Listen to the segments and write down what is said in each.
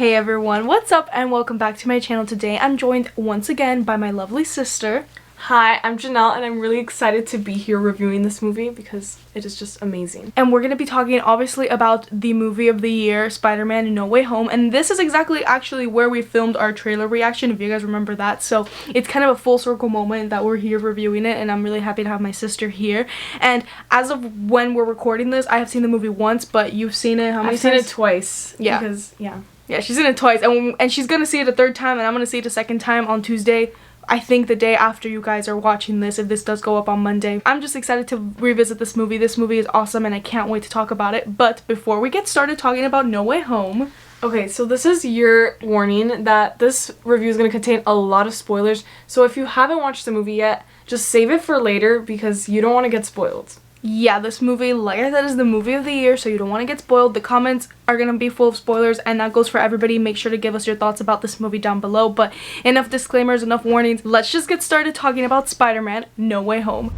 Hey everyone, what's up and welcome back to my channel. Today I'm joined once again by my lovely sister. Hi, I'm Janelle and I'm really excited to be here reviewing this movie because it is just amazing. And we're going to be talking obviously about the movie of the year, Spider-Man No Way Home. And this is exactly actually where we filmed our trailer reaction, if you guys remember that. So it's kind of a full circle moment that we're here reviewing it, and I'm really happy to have my sister here. And as of when we're recording this, I have seen the movie once, but you've seen it how many times? I've seen it twice. Yeah. Yeah, she's seen it twice, and she's gonna see it a third time, and I'm gonna see it a second time on Tuesday. I think the day after you guys are watching this, if this does go up on Monday. I'm just excited to revisit this movie. This movie is awesome, and I can't wait to talk about it. But before we get started talking about No Way Home... Okay, so this is your warning that this review is going to contain a lot of spoilers. So if you haven't watched the movie yet, just save it for later because you don't want to get spoiled. Yeah, this movie, like I said, is the movie of the year, so you don't want to get spoiled. The comments are going to be full of spoilers, and that goes for everybody. Make sure to give us your thoughts about this movie down below. But enough disclaimers, enough warnings. Let's just get started talking about Spider-Man No Way Home.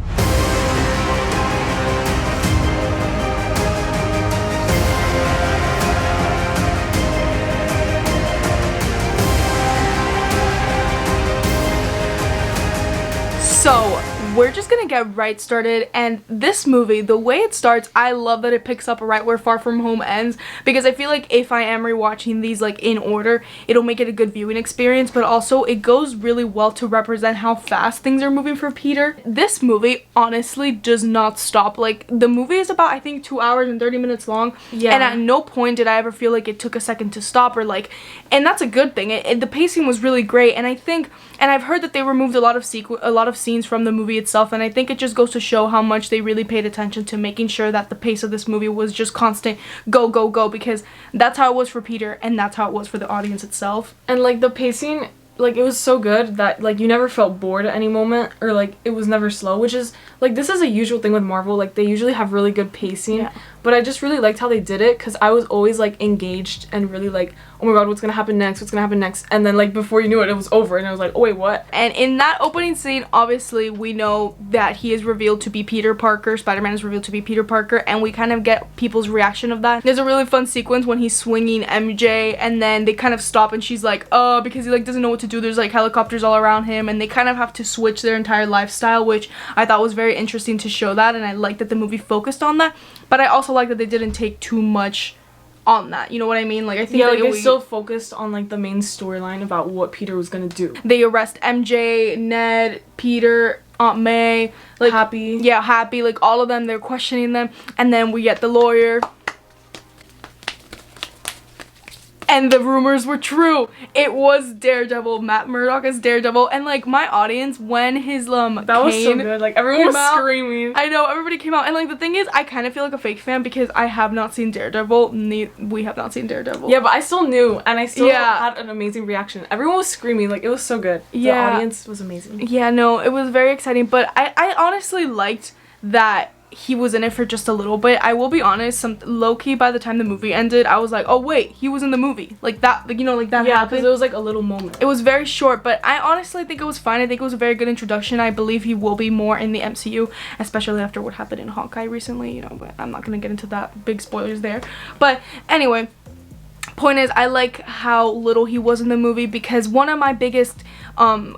So, we're just gonna get right started, and this movie, the way it starts, I love that it picks up right where Far From Home ends, because I feel like if I am rewatching these like in order, it'll make it a good viewing experience, but also it goes really well to represent how fast things are moving for Peter. This movie honestly does not stop. Like, the movie is about, I think, 2 hours and 30 minutes long, yeah, and at no point did I ever feel like it took a second to stop, or like, and that's a good thing. The pacing was really great, and I think, and I've heard that they removed a lot of scenes from the movie itself, and I think it just goes to show how much they really paid attention to making sure that the pace of this movie was just constant go, go, go, because that's how it was for Peter, and that's how it was for the audience itself. And like the pacing, like it was so good that like you never felt bored at any moment, or like it was never slow, which is like, this is a usual thing with Marvel. Like, they usually have really good pacing, yeah. But I just really liked how they did it, because I was always like engaged and really like, oh my god, what's gonna happen next, and then like before you knew it, it was over and I was like, oh wait, what? And in that opening scene, obviously we know that he is revealed to be Peter Parker. Spider-Man is revealed to be Peter Parker, and we kind of get people's reaction of that. There's a really fun sequence when he's swinging MJ, and then they kind of stop and she's like, oh, because he like doesn't know what to do. There's like helicopters all around him, and they kind of have to switch their entire lifestyle, which I thought was very interesting to show that, and I like that the movie focused on that. But I also like that they didn't take too much on that, you know what I mean? Like, I think like they still focused on like the main storyline about what Peter was gonna do. They arrest MJ, Ned, Peter, Aunt May, like Happy. Yeah, Happy, like all of them. They're questioning them, and then we get the lawyer. And the rumors were true. It was Daredevil, Matt Murdock as Daredevil, and like my audience, when his that was so good. Like, everyone was screaming. I know, everybody came out, and like the thing is, I kind of feel like a fake fan because I have not seen Daredevil. We have not seen Daredevil. Yeah, but I still knew, and I still had an amazing reaction. Everyone was screaming. Like, it was so good. The audience was amazing. Yeah, no, it was very exciting, but I honestly liked that he was in it for just a little bit. I will be honest, low-key, by the time the movie ended, I was like, oh wait, he was in the movie. Like that, like, you know, like that yeah, happened. because it was like a little moment. It was very short, but I honestly think it was fine. I think it was a very good introduction. I believe he will be more in the MCU, especially after what happened in Hawkeye recently, you know, but I'm not gonna get into that, big spoilers there. But anyway, point is, I like how little he was in the movie, because one of my biggest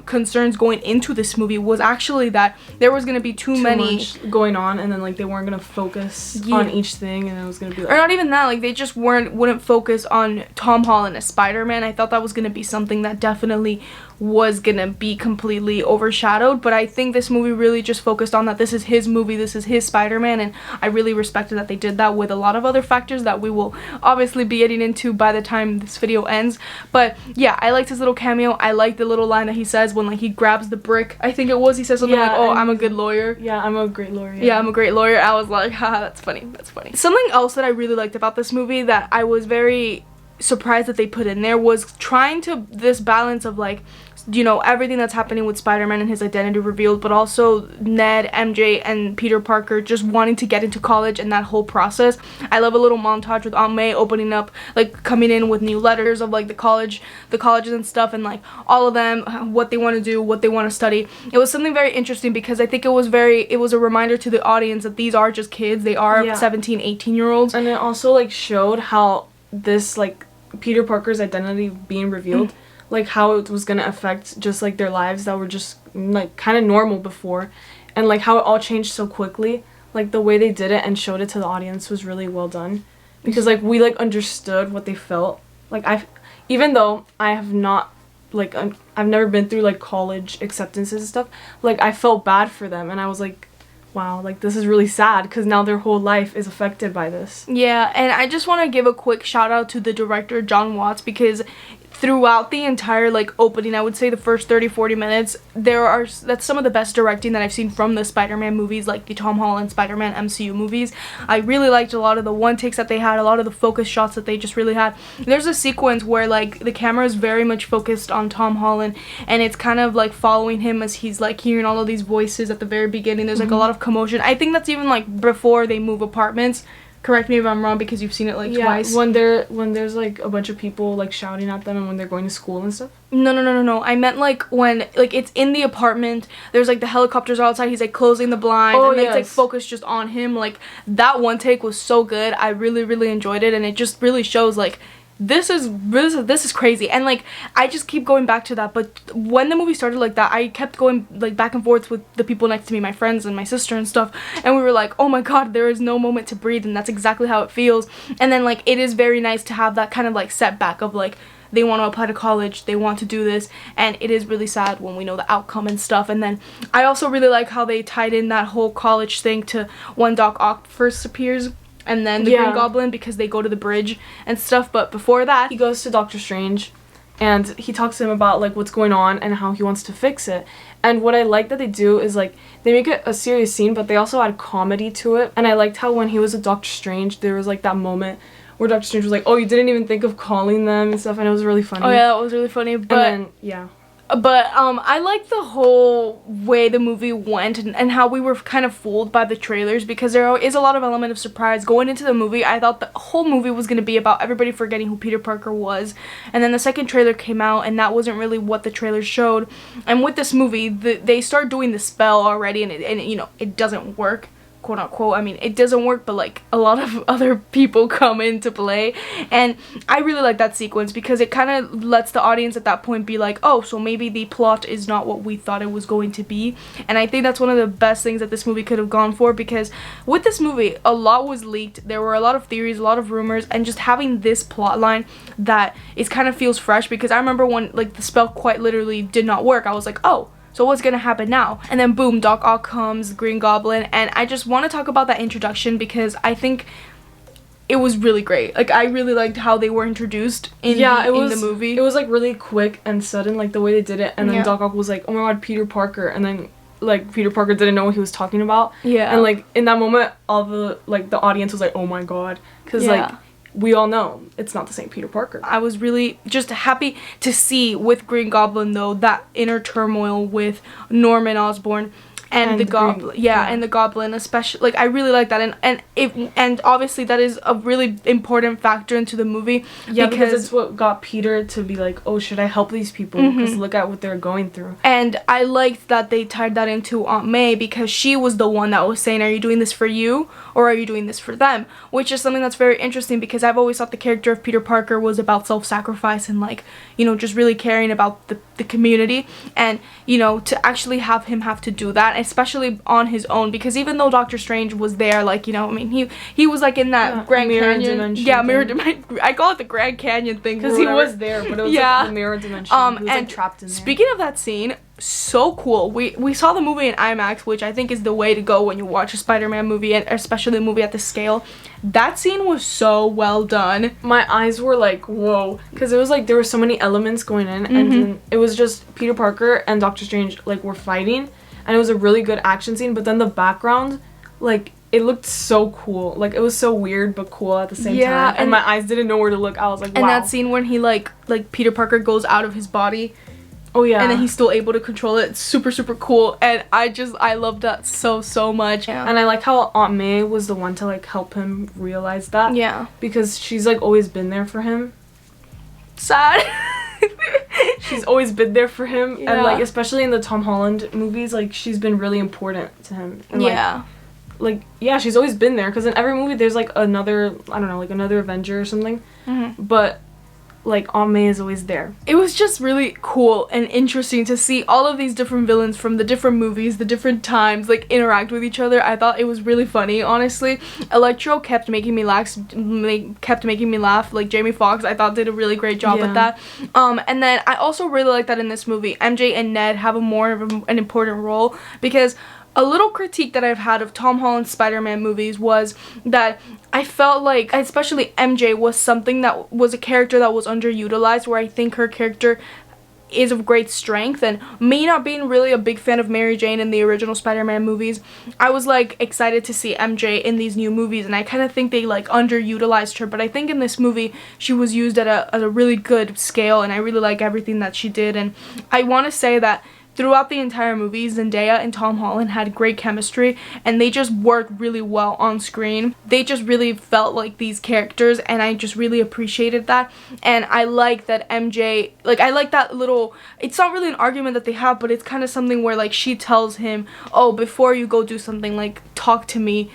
concerns going into this movie was actually that there was going to be too much going on, and then like they weren't going to focus on each thing, and it was going to be like, or not even that, like they just wouldn't focus on Tom Holland as Spider-Man. I thought that was going to be something that definitely was gonna be completely overshadowed, but I think this movie really just focused on that this is his movie, this is his Spider-Man, and I really respected that they did that with a lot of other factors that we will obviously be getting into by the time this video ends. But yeah, I liked his little cameo. I liked the little line that he says when like he grabs the brick, I think it was, he says something like, oh, I'm a good lawyer. Yeah, I'm a great lawyer. Yeah, I'm a great lawyer. I was like, haha, that's funny, that's funny. Something else that I really liked about this movie that I was very surprised that they put in there was trying to this balance of like, you know, everything that's happening with Spider-Man and his identity revealed, but also Ned, MJ, and Peter Parker just wanting to get into college and that whole process. I love a little montage with Aunt May opening up, like coming in with new letters of like the colleges and stuff, and like all of them, what they want to do, what they want to study. It was something very interesting because I think it was a reminder to the audience that these are just kids. They are 17, 18-year-olds. And it also like showed how this like Peter Parker's identity being revealed, like how it was gonna affect just like their lives that were just like kind of normal before, and like how it all changed so quickly. Like the way they did it and showed it to the audience was really well done, because like we like understood what they felt. Like even though I have not like I've never been through like college acceptances and stuff, like I felt bad for them, and I was like, wow, like this is really sad because now their whole life is affected by this. Yeah, and I just want to give a quick shout out to the director John Watts, because throughout the entire like opening, I would say the first 30-40 minutes, that's some of the best directing that I've seen from the Spider-Man movies, like the Tom Holland Spider-Man MCU movies. I really liked a lot of the one takes that they had, a lot of the focus shots that they just really had. There's a sequence where like the camera is very much focused on Tom Holland, and it's kind of like following him as he's like hearing all of these voices at the very beginning. There's like a lot of commotion. I think that's even like before they move apartments. Correct me if I'm wrong, because you've seen it like twice. When there's like a bunch of people like shouting at them, and when they're going to school and stuff. No. I meant like when like it's in the apartment. There's like the helicopters are outside. He's like closing the blinds, and it's like focused just on him. Like that one take was so good. I really enjoyed it, and it just really shows like this is crazy. And like I just keep going back to that, but when the movie started like that, I kept going like back and forth with the people next to me, my friends and my sister and stuff, and we were like, oh my god, there is no moment to breathe, and that's exactly how it feels. And then like it is very nice to have that kind of like setback of like they want to apply to college, they want to do this, and it is really sad when we know the outcome and stuff. And then I also really like how they tied in that whole college thing to when Doc Ock first appears, and then the Green Goblin, because they go to the bridge and stuff. But before that, he goes to Doctor Strange, and he talks to him about like what's going on and how he wants to fix it. And what I like that they do is like they make it a serious scene, but they also add comedy to it. And I liked how when he was with Doctor Strange, there was like that moment where Doctor Strange was like, oh, you didn't even think of calling them and stuff, and it was really funny. Oh yeah, that was really funny. But I like the whole way the movie went, and how we were kind of fooled by the trailers, because there is a lot of element of surprise. Going into the movie, I thought the whole movie was going to be about everybody forgetting who Peter Parker was, and then the second trailer came out, and that wasn't really what the trailers showed. And with this movie, they start doing the spell already, and it doesn't work, quote unquote. I mean, it doesn't work, but like a lot of other people come into play, and I really like that sequence, because it kind of lets the audience at that point be like, oh, so maybe the plot is not what we thought it was going to be. And I think that's one of the best things that this movie could have gone for, because with this movie a lot was leaked, there were a lot of theories, a lot of rumors, and just having this plot line that is kind of feels fresh, because I remember when like the spell quite literally did not work, I was like, oh, so what's gonna happen now? And then boom, Doc Ock comes, Green Goblin, and I just want to talk about that introduction, because I think it was really great. Like I really liked how they were introduced in the movie. It was like really quick and sudden, like the way they did it, and then Doc Ock was like, oh my god, Peter Parker, and then like Peter Parker didn't know what he was talking about. Yeah. And like in that moment, all the like the audience was like, oh my god, because like we all know it's not the same Peter Parker. I was really just happy to see with Green Goblin though that inner turmoil with Norman Osborn and the Goblin. And the Goblin especially. Like I really like that, and obviously that is a really important factor into the movie. Yeah, because it's what got Peter to be like, oh, should I help these people? Because look at what they're going through. And I liked that they tied that into Aunt May, because she was the one that was saying, are you doing this for you or are you doing this for them? Which is something that's very interesting, because I've always thought the character of Peter Parker was about self-sacrifice and like, just really caring about the community, and to actually have him have to do that, especially on his own, because even though Doctor Strange was there, like I mean he was like in that Grand Canyon, mirror dimension. I call it the Grand Canyon thing because he was there, but it was like the mirror dimension. He was like trapped in there. Speaking of that scene, so cool. We saw the movie in IMAX, which I think is the way to go when you watch a Spider-Man movie, and especially a movie at this scale. That scene was so well done. My eyes were like, whoa, because it was like there were so many elements going in, and then it was just Peter Parker and Doctor Strange like were fighting, and it was a really good action scene. But then the background, like, it looked so cool. Like, it was so weird but cool at the same time. And my eyes didn't know where to look. I was like, wow. And that scene when he like Peter Parker goes out of his body. Oh yeah. And then he's still able to control it. It's super, super cool. And I love that so much. Yeah. And I like how Aunt May was the one to like help him realize that. Yeah. Because she's like always been there for him. Sad. She's always been there for him. Yeah. And like especially in the Tom Holland movies, like she's been really important to him. And, yeah, she's always been there, because in every movie there's like another, I don't know, like another Avenger or something. But like Aunt May is always there. It was just really cool and interesting to see all of these different villains from the different movies, the different times, like interact with each other. I thought it was really funny, honestly. Electro kept making me laugh. Like Jamie Foxx, I thought did a really great job with that. And then I also really like that in this movie, MJ and Ned have a more of an important role, because a little critique that I've had of Tom Holland's Spider-Man movies was that I felt like, especially MJ, was something that was a character that was underutilized, where I think her character is of great strength. And me not being really a big fan of Mary Jane in the original Spider-Man movies, I was like excited to see MJ in these new movies, and I kind of think they like underutilized her, but I think in this movie she was used at a really good scale, and I really like everything that she did. And I want to say that throughout the entire movie, Zendaya and Tom Holland had great chemistry, and they just worked really well on screen. They just really felt like these characters, and I just really appreciated that. And I like that MJ, like, I like that little, it's not really an argument that they have, but it's kind of something where, like, she tells him, oh, before you go do something, like, talk to me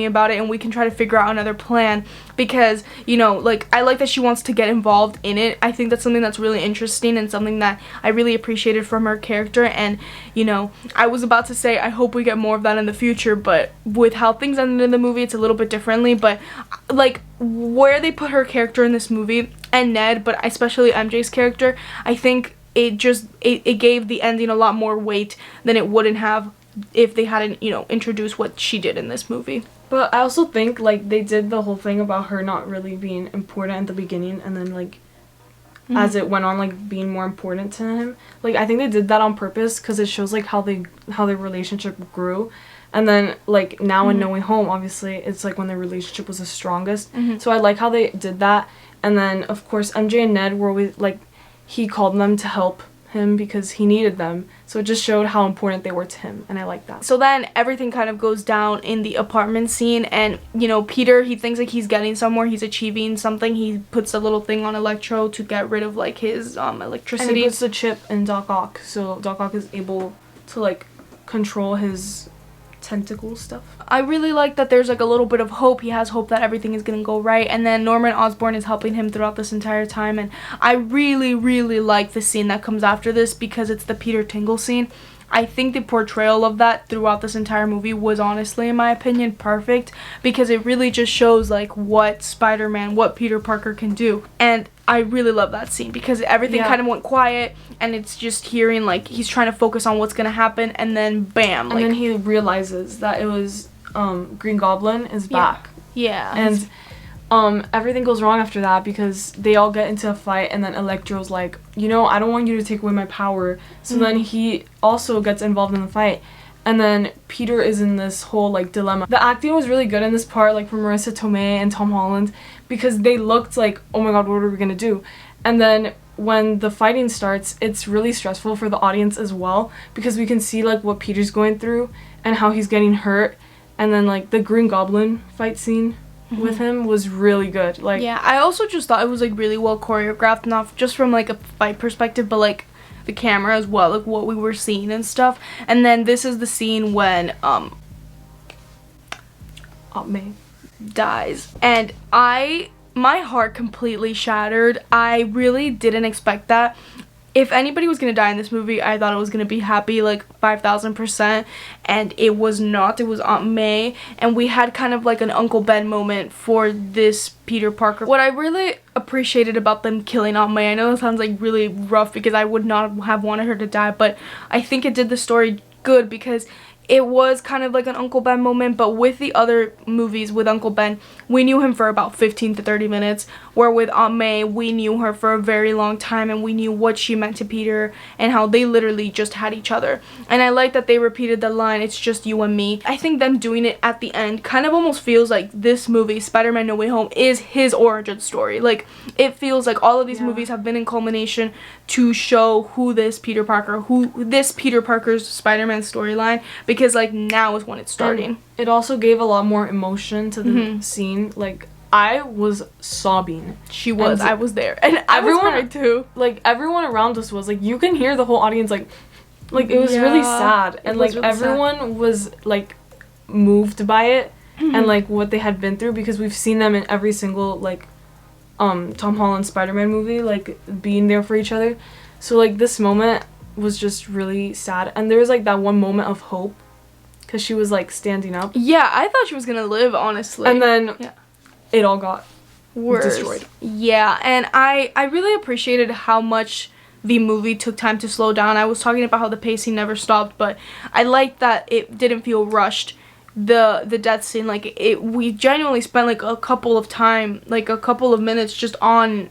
about it, and we can try to figure out another plan. Because, you know, like, I like that she wants to get involved in it. I think that's something that's really interesting and something that I really appreciated from her character. And, you know, I was about to say I hope we get more of that in the future, but with how things ended in the movie, it's a little bit differently. But, like, where they put her character in this movie, and Ned, but especially MJ's character, I think it gave the ending a lot more weight than it wouldn't have if they hadn't, you know, introduced what she did in this movie. But I also think, like, they did the whole thing about her not really being important at the beginning, and then, like, as it went on, like, being more important to him. Like, I think they did that on purpose, because it shows, like, how their relationship grew. And then, like, now in No Way Home, obviously, it's, like, when their relationship was the strongest. So I like how they did that. And then, of course, MJ and Ned were always, like, he called them to help him because he needed them, so it just showed how important they were to him, and I like that. So then everything kind of goes down in the apartment scene, and, you know, Peter, he thinks like he's getting somewhere, he's achieving something. He puts a little thing on Electro to get rid of like his electricity, and he puts the chip in Doc Ock, so Doc Ock is able to like control his tentacle stuff. I really like that there's like a little bit of hope. He has hope that everything is gonna go right, and then Norman Osborn is helping him throughout this entire time. And I really like the scene that comes after this, because it's the Peter Tingle scene. I think the portrayal of that throughout this entire movie was honestly, in my opinion, perfect, because it really just shows like what Spider-Man, what Peter Parker can do. And I really love that scene, because everything kind of went quiet, and it's just hearing like he's trying to focus on what's gonna happen, and then bam, and then he realizes that it was Green Goblin is back. And everything goes wrong after that, because they all get into a fight, and then Electro's like, you know, I don't want you to take away my power. So then he also gets involved in the fight, and then Peter is in this whole like dilemma. The acting was really good in this part, like from Marissa Tomei and Tom Holland, because they looked like, oh my god, what are we gonna do? And then when the fighting starts, it's really stressful for the audience as well, because we can see like what Peter's going through and how he's getting hurt. And then like the Green Goblin fight scene with him was really good. Like, yeah, I also just thought it was like really well choreographed, not just from like a fight perspective, but like the camera as well, like what we were seeing and stuff. And then this is the scene when Aunt May dies, and my heart completely shattered. I really didn't expect that. If anybody was gonna die in this movie, I thought it was gonna be Happy, like 5,000%, and it was not. It was Aunt May, and we had kind of like an Uncle Ben moment for this Peter Parker. What I really appreciated about them killing Aunt May, I know that sounds like really rough, because I would not have wanted her to die, but I think it did the story good, because it was kind of like an Uncle Ben moment. But with the other movies with Uncle Ben, we knew him for about 15 to 30 minutes, where with Aunt May, we knew her for a very long time, and we knew what she meant to Peter and how they literally just had each other. And I like that they repeated the line, "It's just you and me." I think them doing it at the end kind of almost feels like this movie, Spider-Man No Way Home, is his origin story. Like, it feels like all of these movies have been in culmination to show who this Peter Parker's Spider-Man storyline, because like now is when it's starting. And it also gave a lot more emotion to the scene. Like, I was sobbing. She was. I was there, and everyone was crying too. Like, everyone around us was like, you can hear the whole audience like it was really sad, and like really everyone was like moved by it and like what they had been through, because we've seen them in every single like Tom Holland's Spider-Man movie, like being there for each other. So like this moment was just really sad, and there was like that one moment of hope because she was like standing up. Yeah, I thought she was gonna live, honestly. And then it all got destroyed. Yeah, and I really appreciated how much the movie took time to slow down. I was talking about how the pacing never stopped, but I liked that it didn't feel rushed. The death scene, like we genuinely spent like a couple of minutes just on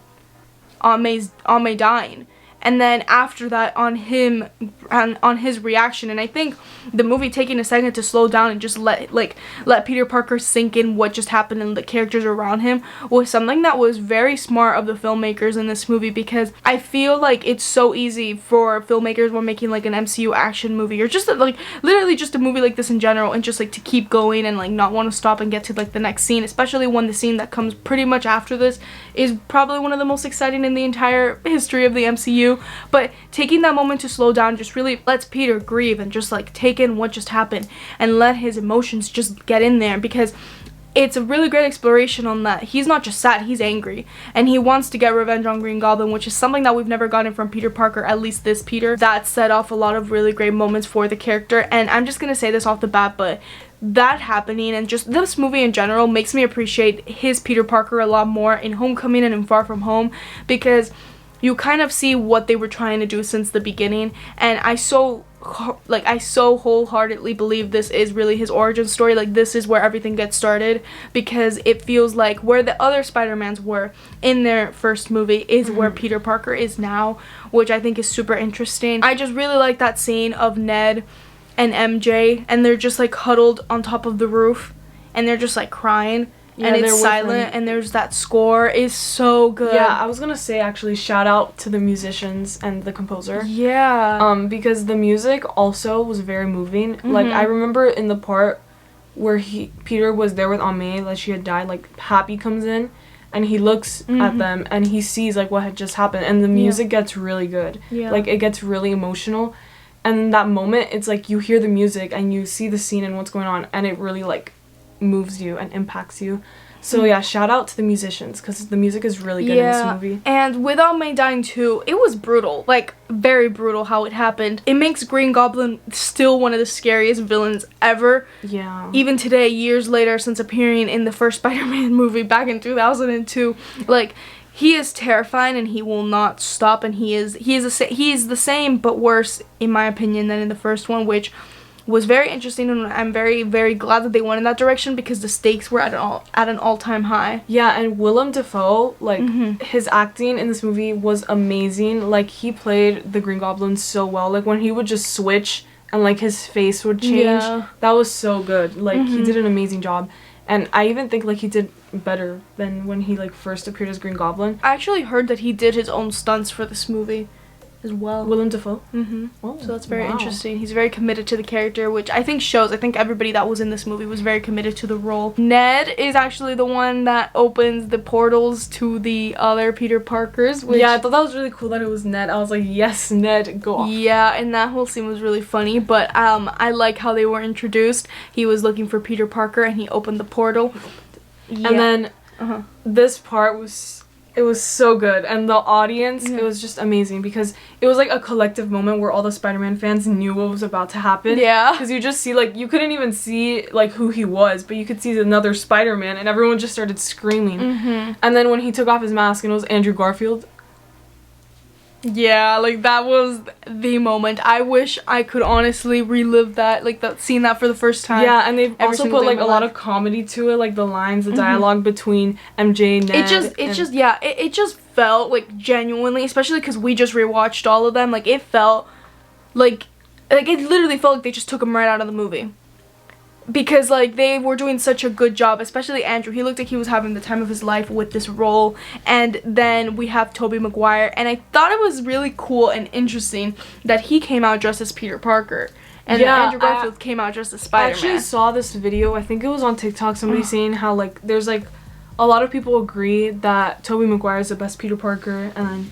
May dying, and then after that on him and on his reaction. And I think the movie taking a second to slow down and just let Peter Parker sink in what just happened and the characters around him was something that was very smart of the filmmakers in this movie, because I feel like it's so easy for filmmakers when making like an MCU action movie or just like literally just a movie like this in general, and just like to keep going and like not want to stop and get to like the next scene, especially when the scene that comes pretty much after this is probably one of the most exciting in the entire history of the MCU. But taking that moment to slow down just really lets Peter grieve and just like take in what just happened and let his emotions just get in there, because it's a really great exploration on that. He's not just sad, he's angry, and he wants to get revenge on Green Goblin, which is something that we've never gotten from Peter Parker, at least this Peter. That set off a lot of really great moments for the character, and I'm just gonna say this off the bat, but that happening and just this movie in general makes me appreciate his Peter Parker a lot more in Homecoming and in Far From Home, because you kind of see what they were trying to do since the beginning, and I so wholeheartedly believe this is really his origin story. Like, this is where everything gets started, because it feels like where the other Spider-Mans were in their first movie is where Peter Parker is now, which I think is super interesting. I just really like that scene of Ned and MJ, and they're just like huddled on top of the roof, and they're just like crying. Yeah, and it's silent, and there's that score is so good. Yeah, I was gonna say actually shout out to the musicians and the composer. Yeah. Because the music also was very moving. Like, I remember in the part where Peter was there with Aunt May, like she had died, like Happy comes in and he looks at them and he sees like what had just happened, and the music gets really good. Yeah. Like, it gets really emotional. And in that moment, it's like you hear the music and you see the scene and what's going on, and it really like moves you and impacts you. So yeah, shout out to the musicians, because the music is really good in this movie. And with Aunt May dying too, it was brutal, like very brutal how it happened. It makes Green Goblin still one of the scariest villains ever. Yeah. Even today, years later, since appearing in the first Spider-Man movie back in 2002, like, he is terrifying and he will not stop, and he is the same but worse in my opinion than in the first one, which was very interesting, and I'm very, very glad that they went in that direction, because the stakes were at an all-time high. Yeah, and Willem Dafoe, like, his acting in this movie was amazing. Like, he played the Green Goblin so well. Like, when he would just switch and, like, his face would change, that was so good. Like, he did an amazing job. And I even think, like, he did better than when he, like, first appeared as Green Goblin. I actually heard that he did his own stunts for this movie as well. Willem Dafoe? Oh, so that's very interesting. He's very committed to the character, which I think shows. I think everybody that was in this movie was very committed to the role. Ned is actually the one that opens the portals to the other Peter Parkers. Which, yeah, I thought that was really cool that it was Ned. I was like, yes, Ned, go off. Yeah, and that whole scene was really funny, but I like how they were introduced. He was looking for Peter Parker, and he opened the portal. Yeah. And then this part was... It was so good, and the audience, it was just amazing, because it was like a collective moment where all the Spider-Man fans knew what was about to happen. Yeah. Because you just see, like, you couldn't even see, like, who he was, but you could see another Spider-Man, and everyone just started screaming. And then when he took off his mask and it was Andrew Garfield. Yeah, like, that was the moment. I wish I could honestly relive that, like, seeing that for the first time. Yeah, and they've also put, like, a lot of comedy to it, like, the lines, the dialogue between MJ and Ned. It just felt, like, genuinely, especially because we just rewatched all of them, like, it felt, like, it literally felt like they just took him right out of the movie. Because, like, they were doing such a good job, especially Andrew. He looked like he was having the time of his life with this role. And then we have Tobey Maguire. And I thought it was really cool and interesting that he came out dressed as Peter Parker. And Andrew Garfield came out dressed as Spider-Man. I actually saw this video. I think it was on TikTok. Somebody saying how, like, there's, like, a lot of people agree that Tobey Maguire is the best Peter Parker. And then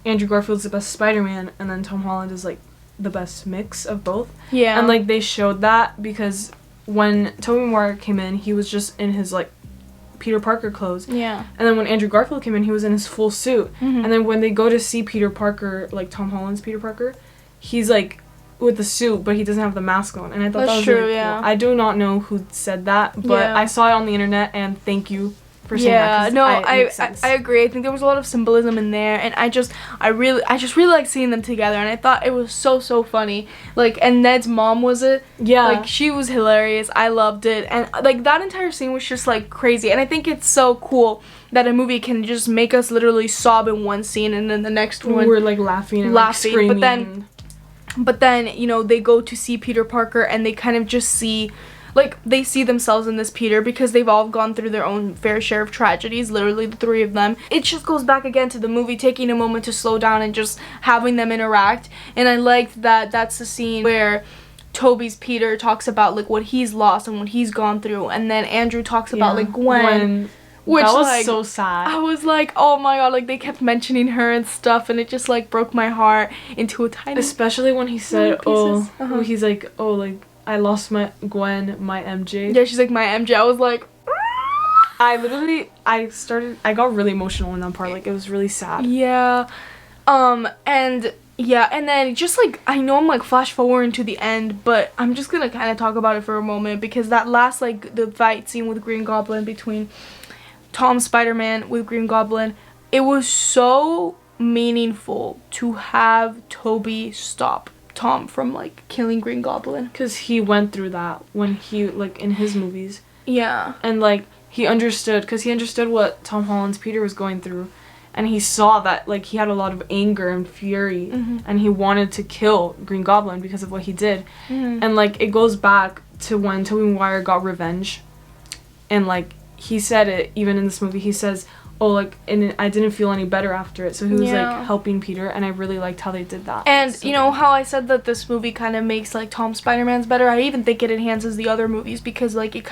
Andrew Garfield's the best Spider-Man. And then Tom Holland is, like, the best mix of both. Yeah. And, like, they showed that because... when Tobey Maguire came in, he was just in his, like, Peter Parker clothes. Yeah. And then when Andrew Garfield came in, he was in his full suit. And then when they go to see Peter Parker, like Tom Holland's Peter Parker, he's like with the suit, but he doesn't have the mask on. And I thought that was true, really cool. I do not know who said that, but I saw it on the internet, and thank you for saying that. No, I agree. I think there was a lot of symbolism in there, and I just really like seeing them together, and I thought it was so funny. Like, and Ned's mom was it. Yeah. Like, she was hilarious. I loved it, and like that entire scene was just like crazy, and I think it's so cool that a movie can just make us literally sob in one scene, and then the next one we're like laughing and like screaming. But then, you know, they go to see Peter Parker, and they kind of just see, like, they see themselves in this Peter because they've all gone through their own fair share of tragedies, literally the three of them. It just goes back again to the movie taking a moment to slow down and just having them interact. And I liked that that's the scene where Toby's Peter talks about, like, what he's lost and what he's gone through. And then Andrew talks about, like, Gwen. Which, that was like, so sad. I was like, oh my god, like, they kept mentioning her and stuff, and it just, like, broke my heart into a tiny... Especially when he said, he's like, like, I lost my Gwen, my MJ. Yeah, she's like, my MJ. I was like... I got really emotional in that part. Like, it was really sad. Yeah. And then just, like, I know I'm, like, flash forward to the end, but I'm just gonna kind of talk about it for a moment, because that last, like, the fight scene with Green Goblin between Tom Spider-Man with Green Goblin, it was so meaningful to have Toby stop Tom from, like, killing Green Goblin. Because he went through that when he, like, in his movies. Yeah. And, like, he understood what Tom Holland's Peter was going through. And he saw that, like, he had a lot of anger and fury. And he wanted to kill Green Goblin because of what he did. And, like, it goes back to when Tobey Maguire got revenge. And, like, he said it, even in this movie, he says, and I didn't feel any better after it. So he was, like, helping Peter, and I really liked how they did that. And, you know, how I said that this movie kind of makes, like, Tom Spider-Man's better? I even think it enhances the other movies, because, like, it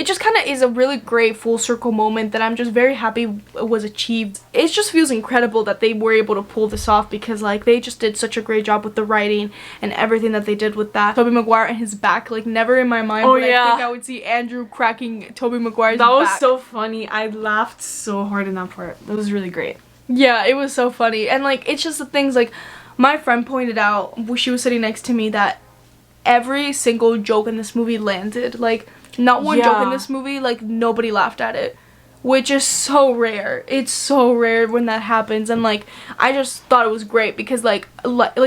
just kind of is a really great full circle moment that I'm just very happy was achieved. It just feels incredible that they were able to pull this off, because, like, they just did such a great job with the writing and everything that they did with that. Tobey Maguire and his back, like, never in my mind would I think I would see Andrew cracking Tobey Maguire's back. That was so funny. I laughed so hard in that part. That was really great. Yeah, it was so funny. And, like, it's just the things, like, my friend pointed out, she was sitting next to me, that every single joke in this movie landed. Like, not one joke in this movie, like, nobody laughed at it. Which is so rare. It's so rare when that happens. And, like, I just thought it was great because, like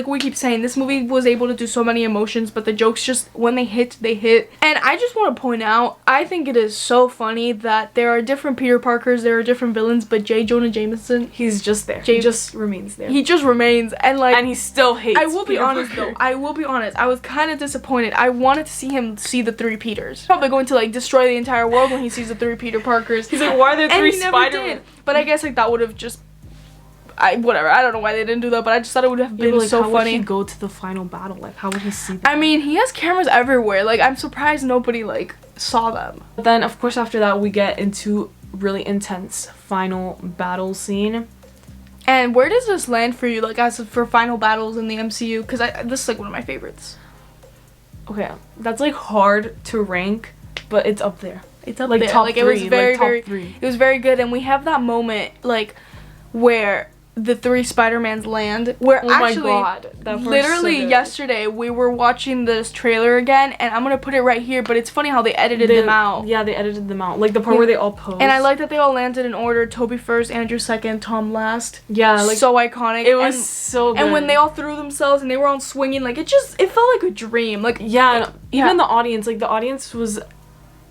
we keep saying, this movie was able to do so many emotions, but the jokes just, when they hit, they hit. And I just want to point out, I think it is so funny that there are different Peter Parkers, there are different villains, but J. Jonah Jameson, he's just there. He just remains there. He just remains. And, like... And he still hates I will be honest, though. I will be honest. I was kind of disappointed. I wanted to see him see the three Peters. Probably going to, like, destroy the entire world when he sees the three Peter Parkers. He's like, why are there three Spider-Man? But I guess, like, that would have just... whatever. I don't know why they didn't do that, but I just thought it would have been, like, so funny. How would he go to the final battle? Like, how would he see that? I mean, he has cameras everywhere. Like, I'm surprised nobody, like, saw them. But then, of course, after that, we get into really intense final battle scene. And where does this land for you, like, as for final battles in the MCU? Because this is, like, one of my favorites. Okay, that's, like, hard to rank, but it's up there. It's up there. Top three. It was very, it was very good. And we have that moment, like, where the three Spider-Mans land, where actually, literally yesterday, we were watching this trailer again, and I'm gonna put it right here, but it's funny how they edited them out. Yeah, they edited them out. Like, the part where they all pose. And I like that they all landed in order. Toby first, Andrew second, Tom last. Yeah, like, so iconic. It was so good. And when they all threw themselves and they were all swinging, like, it felt like a dream. Like, yeah, even the audience, like, the audience was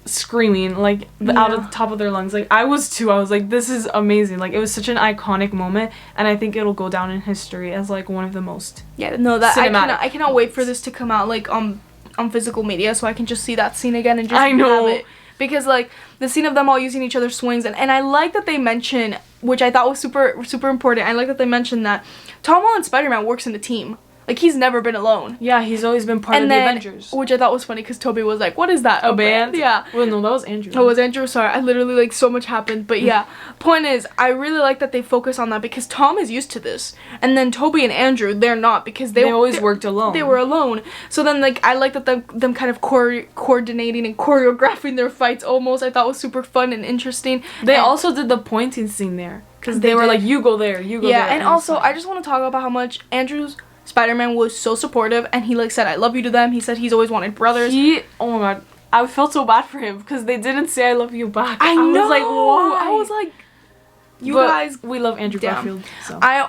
screaming, like, out of the top of their lungs. Like, I was too. I was like, this is amazing. Like, it was such an iconic moment, and I think it'll go down in history as, like, one of the most I cannot wait for this to come out, like, on physical media, so I can just see that scene again and just have it. Because, like, the scene of them all using each other's swings, and I like that they mention, which I thought was super, super important, I like that they mentioned that Tom Holland Spider-Man works in the team. Like, he's never been alone. Yeah, he's always been part of the Avengers. Which I thought was funny because Toby was like, what is that? A band? Yeah. Well, no, that was Andrew. Oh, it was Andrew? Sorry. I literally, like, so much happened. But yeah, point is, I really like that they focus on that because Tom is used to this. And then Toby and Andrew, they're not because they always worked alone. They were alone. So then, like, I like that them kind of coordinating and choreographing their fights almost. I thought was super fun and interesting. They also did the pointing scene there. Because they were like, you go there, you go there. Yeah, and also, I just want to talk about how much Andrew's Spider-Man was so supportive, and he like said I love you to them. He said he's always wanted brothers. Oh my god, I felt so bad for him because they didn't say I love you back. I know. Was like, why? I was like, guys, we love Andrew Garfield. So. I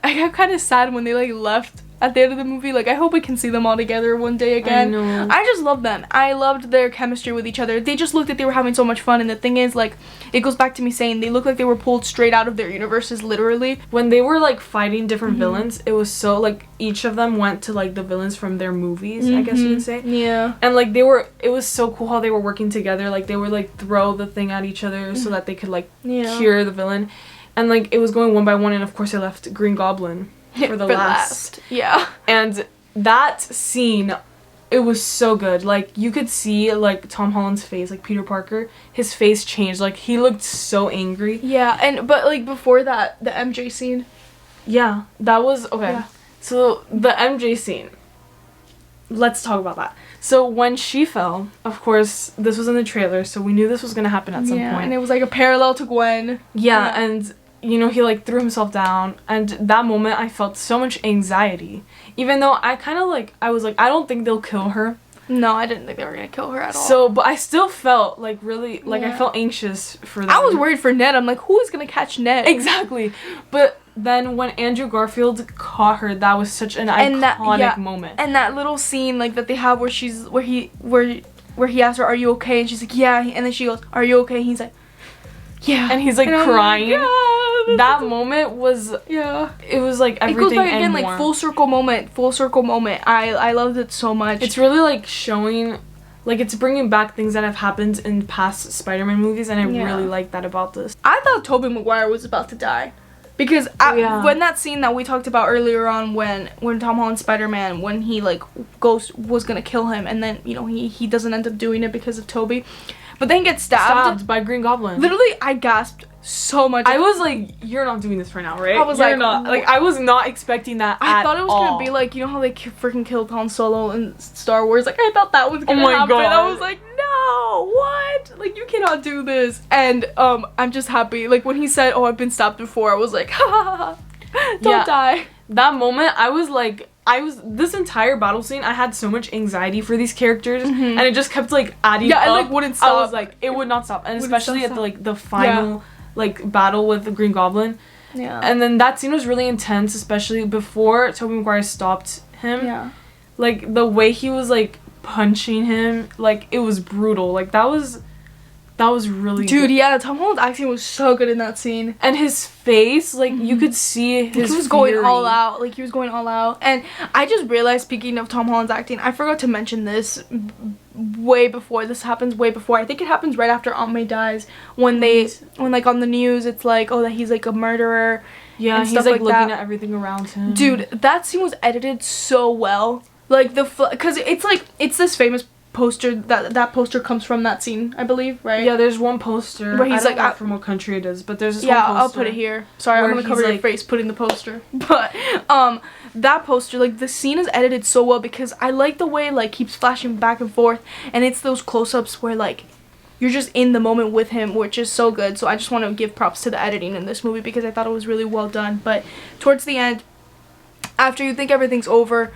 got kind of sad when they like left at the end of the movie. Like, I hope we can see them all together one day again. I know. I just love them. I loved their chemistry with each other. They just looked like they were having so much fun, and the thing is, like, it goes back to me saying they look like they were pulled straight out of their universes, literally. When they were like fighting different villains, it was so like each of them went to like the villains from their movies, I guess you can say. Yeah. And like it was so cool how they were working together. Like they would like throw the thing at each other so that they could like cure the villain. And like it was going one by one, and of course they left Green Goblin for the last. Yeah. And that scene, it was so good. Like, you could see, like, Tom Holland's face, like, Peter Parker, his face changed. Like, he looked so angry. Yeah, but, like, before that, the MJ scene. Yeah, that was, okay. Yeah. So, the MJ scene, let's talk about that. So, when she fell, of course, this was in the trailer, so we knew this was gonna happen at some point. And it was, like, a parallel to Gwen. Yeah, and... you know, he like threw himself down, and that moment I felt so much anxiety. Even though I kind of like, I was like, I don't think they'll kill her. No, I didn't think they were gonna kill her at all. So, but I still felt like really, like I felt anxious for them. I was worried for Ned. I'm like, who is gonna catch Ned? Exactly. But then when Andrew Garfield caught her, that was such an iconic moment. And that little scene like that they have where he asked her, "Are you okay?" And she's like, "Yeah." And then she goes, "Are you okay?" And he's like, "Yeah." And he's like crying. Like, yeah. That moment was it was like everything. It goes back again, like full circle moment. I loved it so much. It's really like showing, like it's bringing back things that have happened in past Spider-Man movies, and I really like that about this. I thought Tobey Maguire was about to die. Because when that scene that we talked about earlier on, when Tom Holland's Spider-Man, when he like was gonna kill him, and then, you know, he doesn't end up doing it because of Tobey, but then gets stabbed by Green Goblin. Literally, I gasped so much. I was like, "You're not doing this right now, right?" I was like, I was not expecting that. I thought it was gonna be like, you know how they freaking killed Han Solo in Star Wars. Like, I thought that was gonna happen. God. I was like, no, what? Like, you cannot do this. And I'm just happy. Like, when he said, "Oh, I've been stabbed before," I was like, ha ha ha, don't die. That moment, I was this entire battle scene, I had so much anxiety for these characters, and it just kept like adding up. Yeah, it like wouldn't stop. I was like, it would not stop, and especially at the final like battle with the Green Goblin. Yeah. And then that scene was really intense, especially before Tobey Maguire stopped him. Yeah. Like the way he was like punching him, like it was brutal. Like that was really good. Dude, yeah, Tom Holland's acting was so good in that scene. And his face, like, you could see his He was going all out. Like, he was going all out. And I just realized, speaking of Tom Holland's acting, I forgot to mention this way before this happens, way before. I think it happens right after Aunt May dies. When like, on the news, it's like, oh, that he's, like, a murderer. Yeah, and he's, like looking at everything around him. Dude, that scene was edited so well. Like, because it's, like, it's this famous poster that poster comes from that scene, I believe, right? Yeah, there's one poster where he's I don't know from what country it is, but there's this one poster. I'll put it here. Sorry, I'm gonna cover your face putting the poster. But that poster, like, the scene is edited so well because I like the way like keeps flashing back and forth, and it's those close-ups where like you're just in the moment with him, which is so good. So I just want to give props to the editing in this movie because I thought it was really well done. But towards the end, after you think everything's over,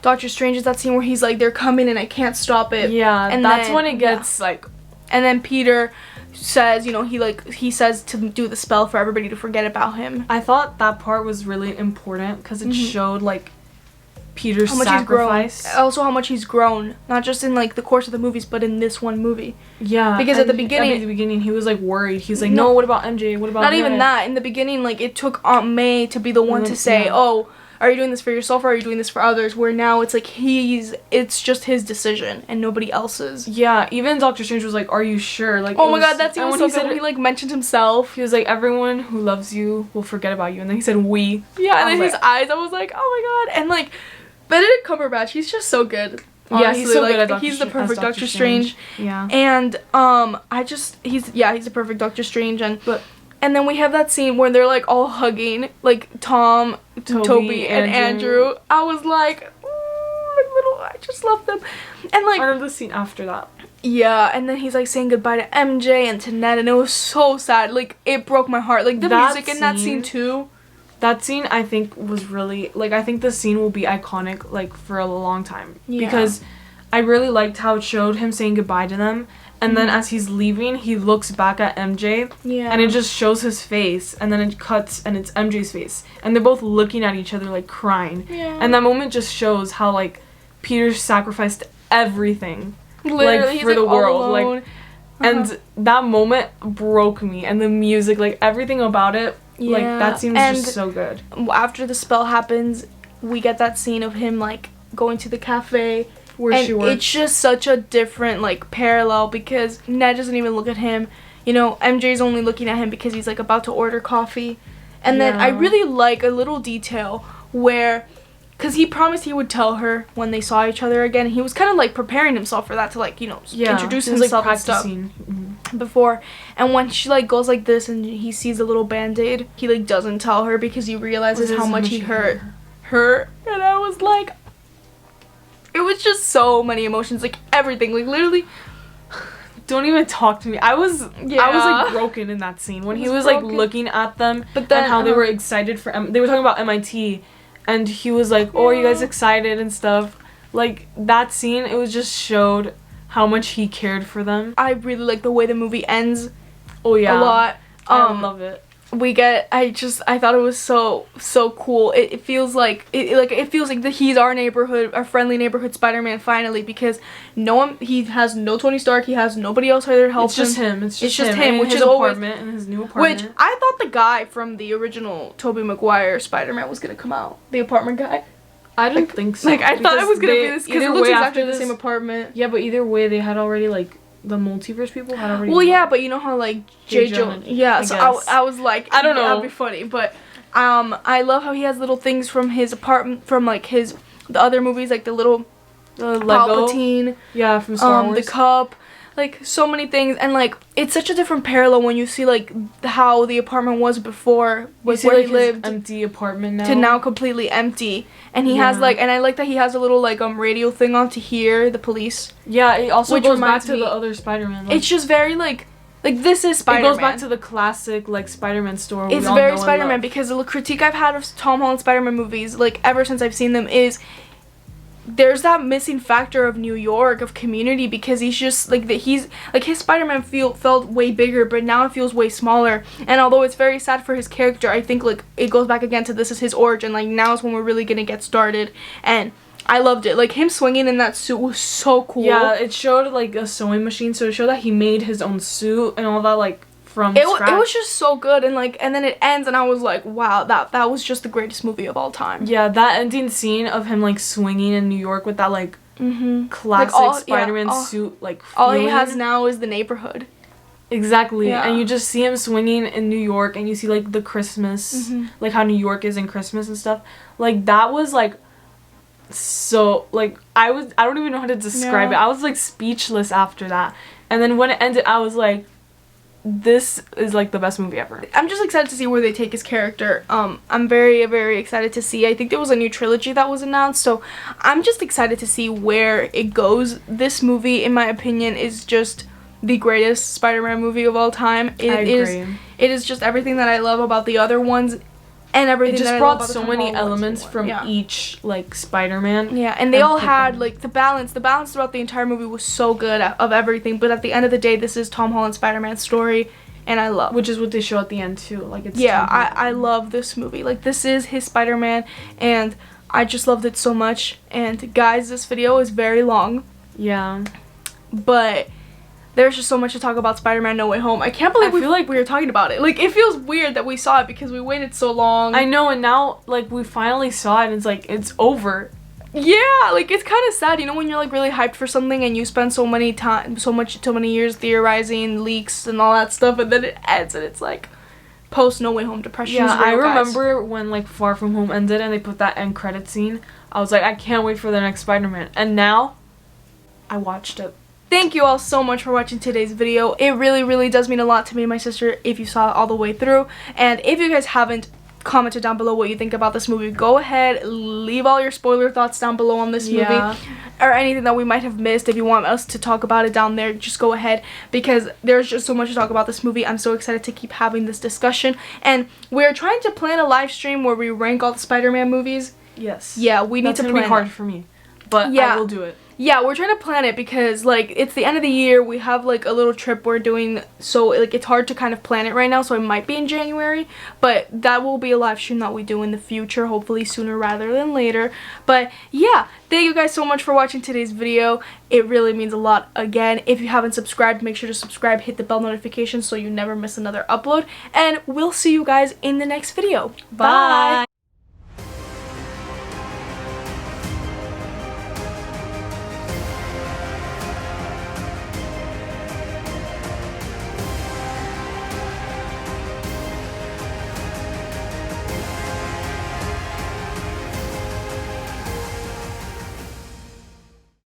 Doctor Strange is that scene where he's like, they're coming and I can't stop it. Yeah, and that's when it gets like... And then Peter says, you know, he says to do the spell for everybody to forget about him. I thought that part was really important because it showed like Peter's sacrifice. Also how much he's grown. Not just in like the course of the movies, but in this one movie. Yeah. Because at the beginning he was like worried. He's like, no, what about MJ? What about Not even that. In the beginning, like, it took Aunt May to be the one to say, oh, are you doing this for yourself or are you doing this for others? Where now it's like it's just his decision and nobody else's. Yeah, even Doctor Strange was like, are you sure? Like, oh my god, that scene was so good when he like mentioned himself. He was like, everyone who loves you will forget about you, and then he said we. Yeah, and then his eyes, I was like, oh my god. And like Benedict Cumberbatch, he's just so good. Honestly. Yeah, he's so good at he's the perfect Doctor Strange. Yeah. And he's the perfect Doctor Strange. And then we have that scene where they're like all hugging, like Tom, Toby, and Andrew. I was like, I just love them. And like, I remember the scene after that. Yeah, and then he's like saying goodbye to MJ and to Ned, and it was so sad. Like, it broke my heart. Like the music in that scene too. That scene, I think, was really, like, I think the scene will be iconic, like, for a long time. Yeah. Because I really liked how it showed him saying goodbye to them. And then as he's leaving, he looks back at MJ. Yeah. And it just shows his face. And then it cuts, and it's MJ's face. And they're both looking at each other, like, crying. Yeah. And that moment just shows how, like, Peter sacrificed everything. Literally, like, for the world. Like, Uh-huh. and that moment broke me. And the music, like, everything about it. Yeah. Like, that scene was just so good. After the spell happens, we get that scene of him, like, going to the cafe. Where she works. It's just such a different, like, parallel because Ned doesn't even look at him. You know, MJ's only looking at him because he's, like, about to order coffee. And then I really like a little detail where... Because he promised he would tell her when they saw each other again. He was kind of, like, preparing himself for that to, like, you know, introduce himself like, and stuff before. And when she, like, goes like this and he sees a little Band-Aid, he, like, doesn't tell her because he realizes how much he hurt her. And I was like... It was just so many emotions. Like, everything. Like, literally... Don't even talk to me. I was like, broken in that scene. When he was, like, looking at them and how they were excited for... they were talking about MIT... And he was like, oh, are you guys excited and stuff? Like, that scene, it was just showed how much he cared for them. I really like the way the movie ends. Oh, yeah. A lot. I love it. I thought it was so cool. It feels like, it feels like that he's our neighborhood, our friendly neighborhood Spider-Man finally, because he has no Tony Stark, he has nobody else there to help him. It's just him, which is is apartment and his new apartment. Which I thought the guy from the original Tobey Maguire Spider-Man was gonna come out. The apartment guy. I didn't think so. Like, I thought it was gonna be this, because it looks exactly the same apartment. Yeah, but either way, they had already, like, the multiverse people had already... Well, yeah, but you know how, like, J. Jonah... Yeah, so I was like... I don't know. That'd be funny, but... I love how he has little things from his apartment, from, like, the other movies, like, the Lego. Palpatine. Yeah, from Star Wars. The cup. Like, so many things, and, like, it's such a different parallel when you see, like, how the apartment was before, where he lived, empty apartment now, to now completely empty, and he has, like, and I like that he has a little, like, radio thing on to hear the police. Yeah, it also goes back to the other Spider-Man. It's just very, like, this is Spider-Man. It goes back to the classic, like, Spider-Man story. It's very Spider-Man, because the critique I've had of Tom Holland Spider-Man movies, like, ever since I've seen them, is... There's that missing factor of New York, of community, because he's just, like, his Spider-Man felt way bigger, but now it feels way smaller. And although it's very sad for his character, I think, like, it goes back again to this is his origin. Like, now is when we're really gonna get started. And I loved it. Like, him swinging in that suit was so cool. Yeah, it showed, like, a sewing machine, so it showed that he made his own suit and all that, like, from scratch. It was just so good, and, like, and then it ends, and I was like, wow, that was just the greatest movie of all time. Yeah, that ending scene of him, like, swinging in New York with that, like, classic like Spider-Man suit, like, all he has now is the neighborhood. Exactly, and you just see him swinging in New York, and you see, like, the Christmas, like, how New York is in Christmas and stuff. Like, that was, like, so, like, I don't even know how to describe it. I was, like, speechless after that. And then when it ended, I was like, this is, like, the best movie ever. I'm just excited to see where they take his character. I'm very, very excited to see. I think there was a new trilogy that was announced, so I'm just excited to see where it goes. This movie, in my opinion, is just the greatest Spider-Man movie of all time. I agree. It is just everything that I love about the other ones, and everything it just that brought I love about so many elements from each, like, Spider-Man. Yeah, and they all had, like, the balance throughout the entire movie was so good of everything, but at the end of the day, this is Tom Holland's Spider-Man story, and I love. Which is what they show at the end, too. Like, it's I love this movie. Like, this is his Spider-Man, and I just loved it so much. And guys, this video is very long. Yeah. But there's just so much to talk about Spider-Man No Way Home. I can't believe we were talking about it. Like, it feels weird that we saw it because we waited so long. I know, and now, like, we finally saw it and it's like, it's over. Yeah, like, it's kind of sad, you know, when you're like really hyped for something and you spend so many years theorizing leaks and all that stuff, and then it ends and it's like post No Way Home depression. Yeah, I remember when like Far From Home ended and they put that end credit scene. I was like, I can't wait for the next Spider-Man, and now I watched it. Thank you all so much for watching today's video. It really, really does mean a lot to me and my sister if you saw it all the way through. And if you guys haven't commented down below what you think about this movie, go ahead, leave all your spoiler thoughts down below on this movie. Or anything that we might have missed. If you want us to talk about it down there, just go ahead, because there's just so much to talk about this movie. I'm so excited to keep having this discussion. And we're trying to plan a live stream where we rank all the Spider-Man movies. Yes. Yeah, we need to plan. That's gonna be hard for me, but yeah, I will do it. Yeah, we're trying to plan it because, like, it's the end of the year. We have, like, a little trip we're doing, so, like, it's hard to kind of plan it right now, so it might be in January, but that will be a live stream that we do in the future, hopefully sooner rather than later. But, yeah, thank you guys so much for watching today's video. It really means a lot. Again, if you haven't subscribed, make sure to subscribe, hit the bell notification so you never miss another upload, and we'll see you guys in the next video. Bye!